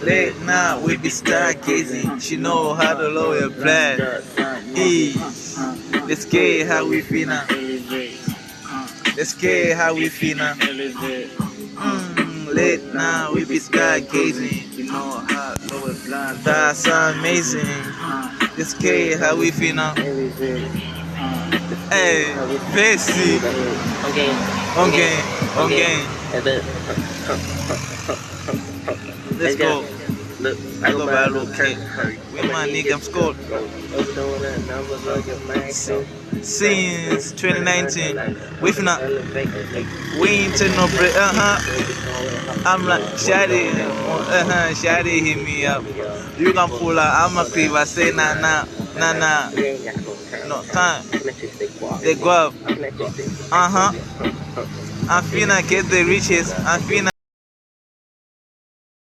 Late night we be stargazing. She know how to lower blood. Let's get how we feel now. Let's get how we feel now. Late night we be stargazing. You know how to lower blood. That's amazing. Let's get how we feel now. Hey, Bessie. Okay. Let's go. I go by a little kid. With my nigga, I'm scored. Since 2019, we ain't take no break. I'm like, Shady, Shady hit me up. You can pull out. I'm a creep. I say nah. No time. They go up. I'm finna get the riches. I'm finna